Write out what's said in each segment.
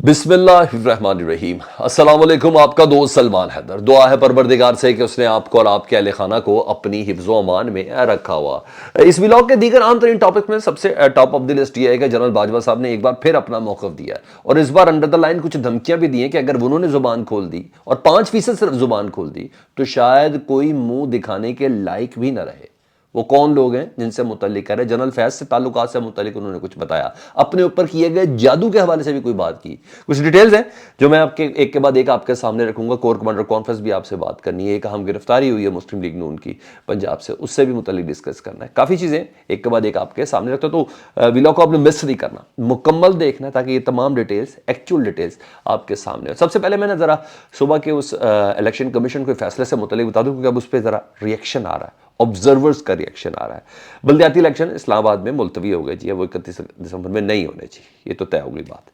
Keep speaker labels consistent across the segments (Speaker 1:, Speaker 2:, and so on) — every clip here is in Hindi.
Speaker 1: बिस्मिल्लाहिर्रहमानिर्रहीम। अस्सलाम वालेकुम। आपका दोस्त सलमान हैदर। दुआ है परवरदिगार से कि उसने आपको और आपके अहले खाना को अपनी हिफ्ज़ो अमान में रखा हुआ। इस व्लॉग के दीगर आम तरीन टॉपिक में सबसे टॉप ऑफ द लिस्ट ये है कि जनरल बाजवा साहब ने एक बार फिर अपना मौक़िफ़ दिया और इस बार अंडर द लाइन कुछ धमकियां भी दी हैं कि अगर उन्होंने ज़ुबान खोल दी और 5% सिर्फ ज़ुबान खोल दी तो शायद कोई मुंह दिखाने के लायक भी न रहे। वो कौन लोग हैं जिनसे मुतल्लिक कह रहे? जनरल फैज़ से ताल्लुकात से मुतल्लिक उन्होंने कुछ बताया, अपने ऊपर किए गए जादू के हवाले से भी कोई बात की। कुछ डिटेल्स हैं जो मैं आपके एक के बाद एक आपके सामने रखूंगा। कोर कमांडर कॉन्फ्रेंस भी आपसे बात करनी है, एक अहम गिरफ्तारी हुई है मुस्लिम लीग नून की पंजाब से, उससे भी मुतल्लिक डिस्कस करना है। काफ़ी चीज़ें एक के बाद एक आपके सामने रखते हो, तो व्लॉग को आपने मिस नहीं करना, मुकम्मल देखना ताकि ये तमाम डिटेल्स, एक्चुअल डिटेल्स आपके सामने हो। सबसे पहले मैंने ज़रा सुबह के उस इलेक्शन कमीशन के फैसले से मुतल्लिक बता दूँ, क्योंकि अब उस पर ज़रा रिएक्शन आ रहा है, ऑब्जर्वर्स का रिएक्शन आ रहा है। बल्दियाती इलेक्शन इस्लामाबाद में मुलतवी हो गए जी, वो 31 दिसंबर में नहीं होने चाहिए, ये तो तय हो गई बात।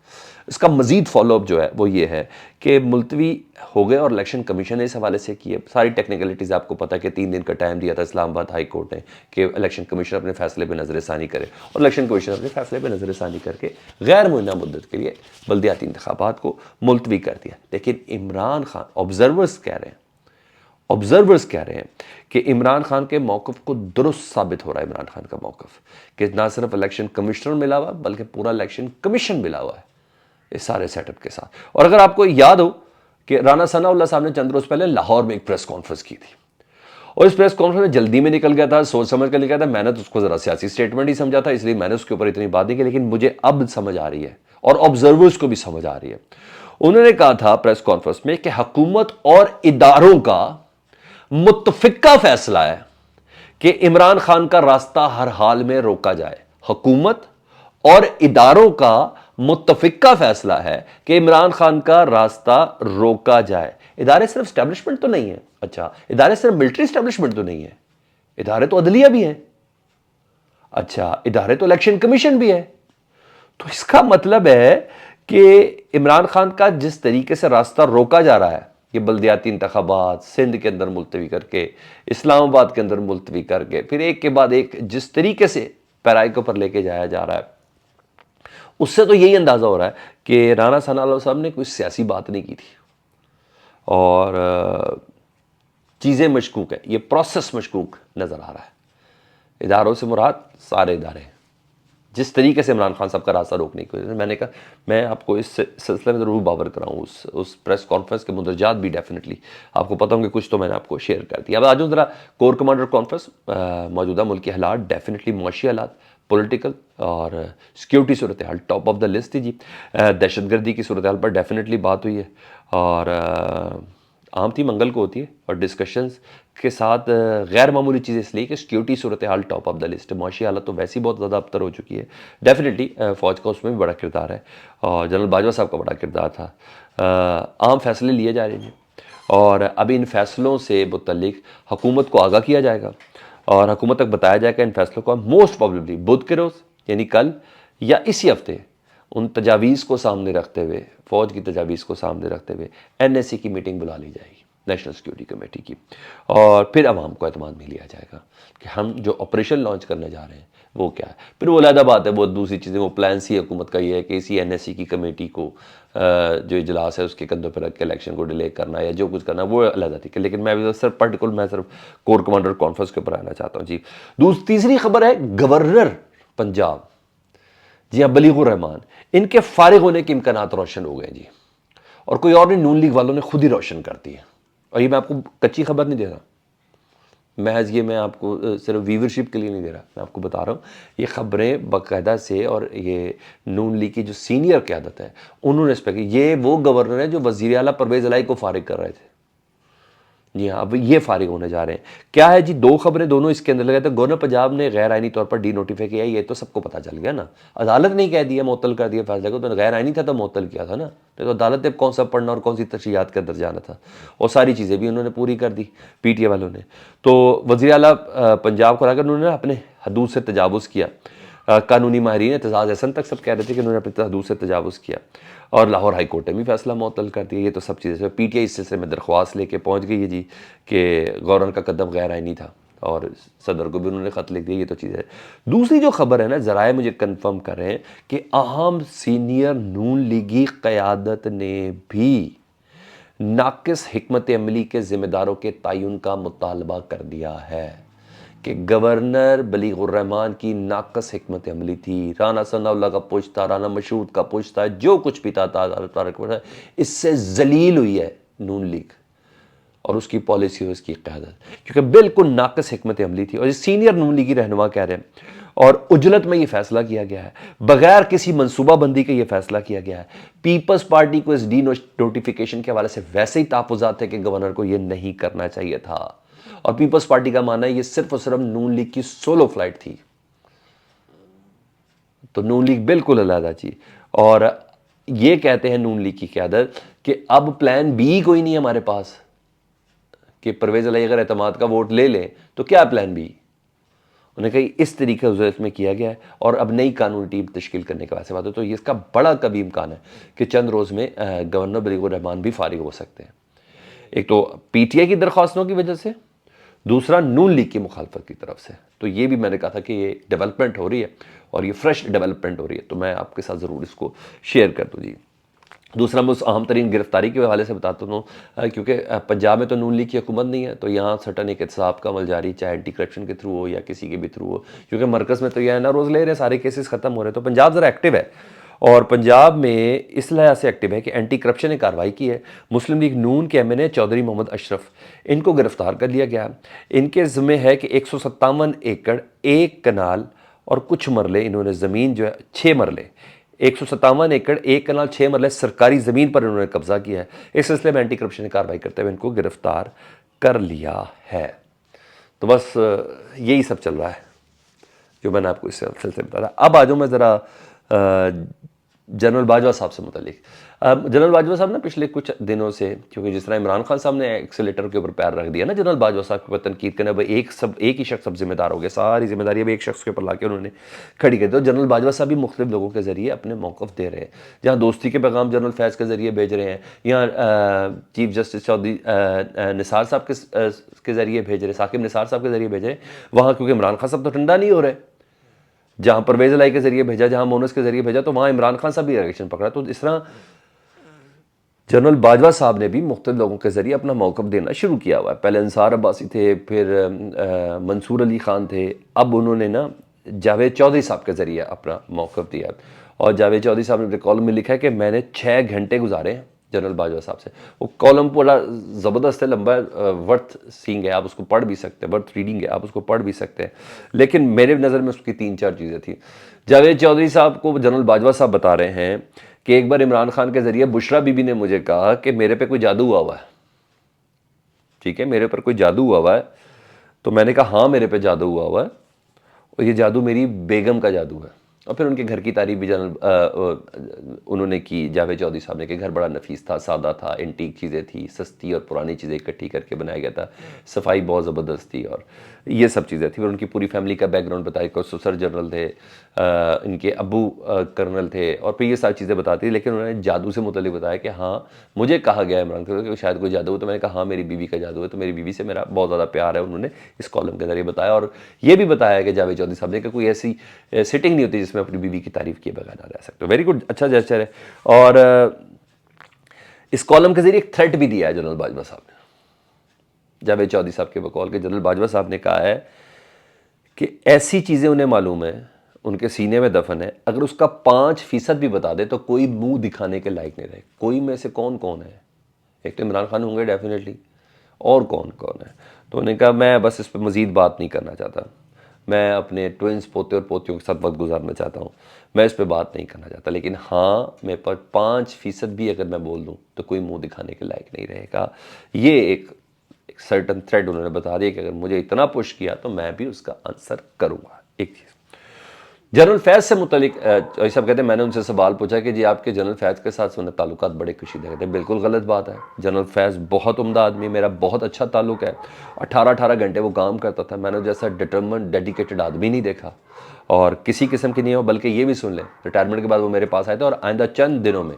Speaker 1: इसका मजीद फॉलोअप जो है वो ये है कि मुलतवी हो गए और इलेक्शन कमीशन ने इस हवाले से किए। सारी टेक्निकलिटीज़ आपको पता है कि 3 दिन का टाइम दिया था इस्लामाबाद हाई कोर्ट ने कि इलेक्शन कमीशन अपने फैसले पर नज़रसानी करे, और इलेक्शन कमीशन अपने फैसले पर नज़रसानी करके गैर मुअय्यना मुद्दत के लिए बल्दियाती इंतखाबात को मुलतवी कर दिया। लेकिन इमरान खान, ऑब्जर्वर्स कह रहे हैं कि इमरान खान के मौक़िफ़ को दुरुस्त साबित हो रहा है। इमरान खान का मौक़िफ़ कि ना सिर्फ इलेक्शन कमिश्नर मिला हुआ बल्कि पूरा इलेक्शन कमीशन मिला हुआ है इस सारे सेटअप के साथ। और अगर आपको याद हो कि राना सनाउल्लाह साहब ने चंद रोज़ पहले लाहौर में एक प्रेस कॉन्फ्रेंस की थी, और इस प्रेस कॉन्फ्रेंस में जल्दी में निकल गया था, सोच समझ कर निकला था। मैंने तो उसको ज़रा सियासी स्टेटमेंट ही समझा था, इसलिए मैंने उसके ऊपर इतनी बात नहीं की। लेकिन मुझे अब समझ आ रही है और ऑब्जर्वर्स को भी समझ आ रही है। उन्होंने कहा था प्रेस कॉन्फ्रेंस में कि हुकूमत और इदारों का मुत्तफिका फैसला है कि इमरान खान का रास्ता हर हाल में रोका जाए। हुकूमत और इदारों का मुत्तफिका फैसला है कि इमरान खान का रास्ता रोका जाए। इदारे सिर्फ स्टैब्लिशमेंट तो नहीं है, अच्छा, इदारे सिर्फ मिलिट्री स्टैब्लिशमेंट तो नहीं है, इदारे तो अदलिया भी हैं, अच्छा, इदारे तो इलेक्शन कमीशन भी है। तो इसका मतलब है कि इमरान खान का जिस तरीके से रास्ता रोका जा रहा है, ये बल्दियाती इंतखाबात सिंध के अंदर मुलतवी करके, इस्लामाबाद के अंदर मुलतवी करके, फिर एक के बाद एक जिस तरीके से पैराई के ऊपर लेके जाया जा रहा है, उससे तो यही अंदाज़ा हो रहा है कि राना सनाउल्लाह साहब ने कोई सियासी बात नहीं की थी और चीज़ें मशकूक है, ये प्रोसेस मशकूक नज़र आ रहा है। इदारों से मुराद सारे इदारे, जिस तरीके से इमरान खान साहब का रास्ता रोकने की वजह से, मैंने कहा मैं आपको इस सिलसिले में ज़रूर बावर कराऊँ। उस प्रेस कॉन्फ्रेंस के मुंदरजात भी डेफिनेटली आपको पता होंगे, कुछ तो मैंने आपको शेयर कर दिया। अब आ जाऊँ ज़रा कोर कमांडर कॉन्फ्रेंस, मौजूदा मुल्की हालात, डेफिनेटली मुआशी हालात, पॉलिटिकल और security Surat hall top of the list थी जी। दहशतगर्दी की सूरत हाल पर डेफिनेटली बात हुई है और आम थी, मंगल को होती है, और डिस्कशंस के साथ गैर मामूली चीज़ इसलिए कि security Surat hall top of the list है। मुआशी हालत तो वैसे ही बहुत ज़्यादा अबतर हो चुकी है। डेफिनेटली फ़ौज का उसमें भी बड़ा किरदार है और जनरल बाजवा साहब का बड़ा किरदार था। आम फैसले लिए जा रहे हैं और अभी इन फैसलों से मुतल्लिक हुकूमत को आगाह किया जाएगा और हुकूमत तक बताया जाएगा इन फैसलों को मोस्ट प्रॉबेबली बुध के रोज़, यानी कल या इसी हफ्ते, उन तजावीज़ को सामने रखते हुए, फ़ौज की तजावीज़ को सामने रखते हुए NSC की मीटिंग बुला ली जाएगी, नेशनल सिक्योरिटी कमेटी की, और फिर अवाम को एतमाद में लिया जाएगा कि हम जो ऑपरेशन लॉन्च करने जा रहे हैं वो क्या है। फिर वो अलग बात है, वो दूसरी चीज़ें, वो प्लान सी हुकूमत का ये है कि इसी NSC की कमेटी को जो इजलास है उसके कंधों पर रख के इलेक्शन को डिले करना या जो कुछ करना वो अलग थी। लेकिन मैं सिर्फ पर्टिकुलर मैं सिर्फ कोर कमांडर कॉन्फ्रेंस के ऊपर आना चाहता हूँ जी। तीसरी खबर है गवर्नर पंजाब, जी हाँ, बलीगुर रहमान, इनके फारिग होने के इम्कानात रोशन हो गए जी, और कोई और नहीं, नून लीग वालों ने खुद ही रोशन कर दी है। और ये मैं आपको कच्ची खबर नहीं दे रहा, महज ये मैं आपको सिर्फ व्यूवरशिप के लिए नहीं दे रहा, मैं आपको बता रहा हूँ ये खबरें बाकायदा से, और ये नून लीग की जो सीनियर क़यादत है उन्होंने इस पर की। ये वो गवर्नर है जो वज़ीर आला परवेज़ इलाही को फारिग कर रहे थे, जी हाँ, अब ये फारिग होने जा रहे हैं। क्या है जी, दो खबरें दोनों इसके अंदर लगे थे। गवर्नर पंजाब ने गैर आइनी तौर पर डी नोटिफाई किया, ये तो सबको पता चल गया ना, अदालत ने कह दिया, मुअत्तल कर दिया फैसले को, तो गैर आइनी था तो मुअत्तल किया था ना, तो अदालत ने कौन सा पढ़ना और कौन सी तशरीहात के अंदर जाना था, और सारी चीज़ें भी उन्होंने पूरी कर दी PTA वालों ने। तो वज़ीर आला पंजाब को लाकर उन्होंने अपने हदूद से तजावुज़ किया। कानूनी माहिरीन एतजाज़ एहसन तक सब कह रहे थे कि उन्होंने अपनी हदूद से तजावुज़ किया, और लाहौर हाई कोर्ट ने भी फैसला मुअत्तल कर दिया। ये तो सब चीज़ें PTA इस सिलसिले में दरख्वास्त लेके पहुँच गई है जी कि गवर्नर का कदम गैर आइनी था, और सदर को भी उन्होंने ख़त लिख दिया। ये तो चीज़ है। दूसरी जो खबर है ना, ज़राए मुझे कंफर्म कर रहे हैं कि अहम सीनियर नून लीगी क़यादत ने भी नाक़िस हिकमत अमली के ज़िम्मेदारों के तयन का मुतालबा कर दिया है कि गवर्नर बलीगुर रहमान की नाक़िस हिकमत अमली थी। राना सनाउल्लाह का पुश था, राना मशहूद का पुश था, जो कुछ भी था, इससे जलील हुई है नून लीग और उसकी पॉलिसी और उसकी क़यादत, क्योंकि बिल्कुल नाक़िस हिकमत अमली थी। और ये सीनियर नून लीगी रहनुमा कह रहे हैं, और उजलत में ये फैसला किया गया है, बगैर किसी मनसूबाबंदी के ये फैसला किया गया है। पीपल्स पार्टी को इस डी नोटिफिकेशन के हवाले से वैसे ही तापुजात थे कि गवर्नर को ये नहीं करना चाहिए था, और पीपल्स पार्टी का मानना है ये सिर्फ और सिर्फ नून लीग की सोलो फ्लाइट थी। तो नून लीग बिल्कुल अलग चीज। और ये कहते हैं नून लीग की क़यादत कि अब प्लान बी कोई नहीं है हमारे पास कि परवेज़ इलाही अगर एतमाद का वोट ले लें तो क्या प्लान बी। उन्होंने कही इस तरीके से में किया गया है, और अब नई कानूनी टीम तश्कील करने के वैसे बात है। तो ये इसका बड़ा कभी इम्कान है कि चंद रोज़ में गवर्नर बलीगुर रहमान भी फारिग हो सकते हैं। एक तो पीटीआई की दरख्वास्तों की वजह से, दूसरा नून लीग की मुखालफत की तरफ से। तो ये भी मैंने कहा था कि ये डेवलपमेंट हो रही है और ये फ्रेश डेवलपमेंट हो रही है, तो मैं आपके साथ ज़रूर इसको शेयर कर दूँ जी। दूसरा मैं उस अहम तरीन गिरफ्तारी के हवाले से बताता हूँ, क्योंकि पंजाब में तो नून लीग की हुकूमत नहीं है, तो यहाँ सटन एक एहतसाब का अमल जारी, चाहे एंटी करप्शन के थ्रू हो या किसी के भी थ्रू हो, क्योंकि मरकज़ में तो यह है ना, रोज़ ले रहे हैं, सारे केसेस ख़त्म हो रहे हैं। तो पंजाब ज़रा एक्टिव है, और पंजाब में इस लिहाज से एक्टिव है कि एंटी करप्शन ने कार्रवाई की है। मुस्लिम लीग नून के एमएनए चौधरी मोहम्मद अशरफ, इनको गिरफ्तार कर लिया गया। इनके ज़िम्मे है कि 157 एकड़ 1 कनाल और कुछ मरले, इन्होंने ज़मीन जो है 6 मरले, 157 एकड़ 1 कनाल 6 मरले सरकारी ज़मीन पर इन्होंने कब्जा किया है। इस सिलसिले में एंटी करप्शन ने कार्रवाई करते हुए इनको गिरफ्तार कर लिया है। तो बस यही सब चल रहा है जो मैंने आपको इस सिलसिले में बताया। अब आ जाऊँ मैं ज़रा जनरल बाजवा साहब से मुतालिक। जनरल बाजवा साहब ना पिछले कुछ दिनों से, क्योंकि जिस तरह इमरान खान साहब ने एक्सीलेटर के ऊपर पैर रख दिया ना जनरल बाजवा साहब के ऊपर तनकीद करने, अब एक ही शख्स अब जिम्मेदार हो गया, सारी जिम्मेदारी अब एक शख्स के ऊपर लाके उन्होंने खड़ी कर दी। तो जनरल बाजवा साहब भी मुख्तलिफ लोगों के ज़रिए अपने मौक़िफ़ दे रहे हैं, जहाँ दोस्ती के पैगाम जनरल फैज़ के ज़रिए भेज रहे हैं, यहाँ चीफ जस्टिस चौधरी निसार साहब के ज़रिए भेज रहे हैं, साकिब निसार साहब के ज़रिए भेज रहे हैं। वहाँ क्योंकि इमरान खान साहब तो ठंडा नहीं हो रहे, जहाँ परवेज़ इलाही के ज़रिए भेजा, जहाँ मोनस के ज़रिए भेजा, तो वहाँ इमरान खान साहब भी रिएक्शन पकड़ा। तो इस तरह जनरल बाजवा साहब ने भी मुख्तलिफ लोगों के ज़रिए अपना मौक़िफ़ देना शुरू किया हुआ है। पहले अंसार अब्बासी थे, फिर मंसूर अली ख़ान थे, अब उन्होंने ना जावेद चौधरी साहब के ज़रिए अपना मौक़िफ़ दिया। और जावेद चौधरी साहब ने अपने कॉलम में लिखा है कि मैंने 6 घंटे गुजारे हैं जनरल बाजवा साहब से। वो कॉलम बड़ा ज़बरदस्त है, लंबा, वर्थ सीइंग है, आप उसको पढ़ भी सकते हैं, वर्थ रीडिंग है, आप उसको पढ़ भी सकते हैं। लेकिन मेरे नज़र में उसकी 3-4 चीज़ें थी। जावेद चौधरी साहब को जनरल बाजवा साहब बता रहे हैं कि एक बार इमरान खान के ज़रिए बुशरा बीबी ने मुझे कहा कि मेरे पे कोई जादू हुआ है। ठीक है, मेरे पर कोई जादू हुआ है। तो मैंने कहा हाँ मेरे पे जादू हुआ है, और ये जादू मेरी बेगम का जादू है। और फिर उनके घर की तारीफ भी उन्होंने की, जावेद चौधरी साहब ने, कि घर बड़ा नफीस था, सादा था, एंटीक चीज़ें थी, सस्ती और पुरानी चीज़ें इकट्ठी करके बनाया गया था, सफाई बहुत ज़बरदस्त थी, और ये सब चीज़ें थी। और उनकी पूरी फैमिली का बैकग्राउंड बताया कि ससुर जनरल थे, इनके अब्बू कर्नल थे, और फिर ये सारी चीज़ें बताती थी। लेकिन उन्होंने जादू से मुतल्लिक़ बताया कि हाँ मुझे कहा गया इमरान खान कि शायद कोई जादू हो। तो मैंने कहा हाँ मेरी बीवी का जादू है, तो मेरी बीवी से मेरा बहुत ज़्यादा प्यार है, उन्होंने इस कॉलम के ज़रिए बताया। और ये भी बताया कि जावेद चौधरी साहब ने कि कोई ऐसी सिटिंग नहीं होती जिसमें अपनी बीवी की तारीफ़ किए बगैर ना रह सकते। वेरी गुड, अच्छा जेस्चर है। और इस कॉलम के ज़रिए एक थ्रेट भी दिया है जनरल बाजवा साहब ने, जावेद चौधरी साहब के बकौल के जनरल बाजवा साहब ने कहा है कि ऐसी चीज़ें उन्हें मालूम है, उनके सीने में दफन है, अगर उसका 5% भी बता दे तो कोई मुंह दिखाने के लायक नहीं रहे। कोई में से कौन कौन है? एक तो इमरान खान होंगे डेफिनेटली, और कौन कौन है? तो उन्होंने कहा मैं बस इस पर मज़ीद बात नहीं करना चाहता, मैं अपने ट्विंस पोते और पोतियों के साथ वक्त गुजारना चाहता हूँ, मैं इस पर बात नहीं करना चाहता। लेकिन हाँ मेरे पर 5% भी अगर मैं बोल दूँ तो कोई मुंह दिखाने के लायक नहीं रहेगा। ये एक सर्टन थ्रेड उन्होंने बता दिया कि अगर मुझे इतना पुश किया तो मैं भी उसका आंसर करूँगा। एक चीज़ जनरल फैज़ से मुतलिक सब कहते हैं, मैंने उनसे सवाल पूछा कि जी आपके जनरल फैज़ के साथ सुने ताल्लुकात बड़े कशीदा। कहते हैं बिल्कुल गलत बात है, जनरल फैज़ बहुत उम्दा आदमी, मेरा बहुत अच्छा ताल्लुक है, 18-18 घंटे वो काम करता था, मैंने जैसा डिटर्मिन्ड डेडिकेटेड आदमी नहीं देखा, और किसी किस्म की नहीं हो। बल्कि ये भी सुन लें, रिटायरमेंट के बाद वो मेरे पास आए थे और आइंदा चंद दिनों में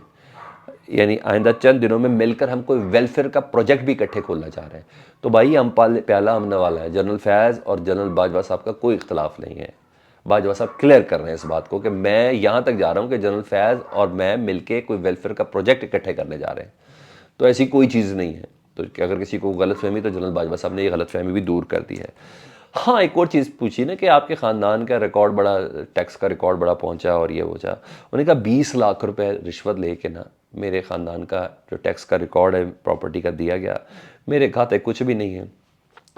Speaker 1: यानी आइंदा चंद दिनों में मिलकर हम कोई वेलफेयर का प्रोजेक्ट भी इकट्ठे खोलना चाह रहे हैं। तो भाई हम प्याला हमने वाला है। जनरल फैज़ और जनरल बाजवा साहब का कोई इख्तलाफ नहीं है। बाजवा साहब क्लियर कर रहे हैं इस बात को कि मैं यहाँ तक जा रहा हूँ कि जनरल फैज़ और मैं मिलके कोई वेलफेयर का प्रोजेक्ट इकट्ठे करने जा रहे हैं। तो ऐसी कोई चीज़ नहीं है। तो अगर किसी को गलतफहमी, तो जनरल बाजवा साहब ने ये गलतफहमी भी दूर कर दी है। हाँ, एक और चीज़ पूछी ना कि आपके ख़ानदान का रिकॉर्ड बड़ा, टैक्स का रिकॉर्ड बड़ा पहुंचा और ये वो जा, उन्होंने कहा 20 लाख रुपए रिश्वत लेके ना मेरे ख़ानदान का जो टैक्स का रिकॉर्ड है प्रॉपर्टी का दिया गया, मेरे खाते कुछ भी नहीं है।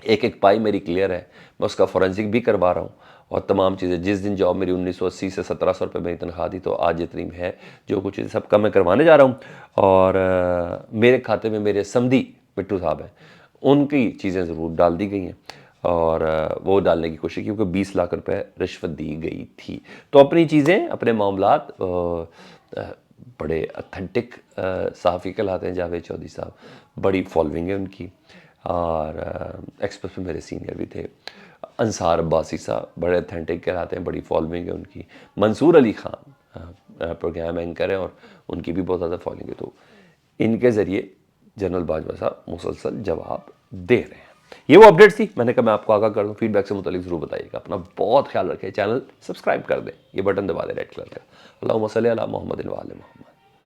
Speaker 1: एक एक पाई मेरी क्लियर है। मैं उसका फॉरेंसिक भी करवा रहा हूँ और तमाम चीज़ें, जिस दिन जॉब मेरी 1980 से 1700 रुपये मेरी तनख्वाह थी, तो आज जितनी है जो कुछ सब का मैं करवाने जा रहा हूँ। और मेरे खाते में मेरे समधी मिट्टू साहब हैं, उनकी चीज़ें ज़रूर डाल दी गई हैं और वो डालने की कोशिश की, क्योंकि 20 लाख रुपए रिश्वत दी गई थी। तो अपनी चीज़ें, अपने मामलात बड़े अथेंटिक सहाफ़ी कहलाते हैं जावेद चौधरी साहब, बड़ी फॉलोइंग है उनकी। और एक्सप्रेस में मेरे सीनियर भी थे। अंसार अब्बासी साहब बड़े अथेंटिक कहलाते हैं, बड़ी फॉलोइंग है उनकी। मंसूर अली खान प्रोग्राम एंकर हैं और उनकी भी बहुत ज़्यादा फॉलोइंग है। तो इनके ज़रिए जनरल बाजवा साहब मुसलसल जवाब दे रहे हैं। ये वो अपडेट्स थी, मैंने कहा मैं आपको आगाह कर दूँ। फीडबैक से मुतालिक ज़रूर बताइएगा। अपना बहुत ख्याल रखें। चैनल सब्सक्राइब कर दें, ये बटन दबा दें रेड कलर का। अल्लाहुम्मा सल्ली अला मुहम्मदिन व आले मुहम्मद।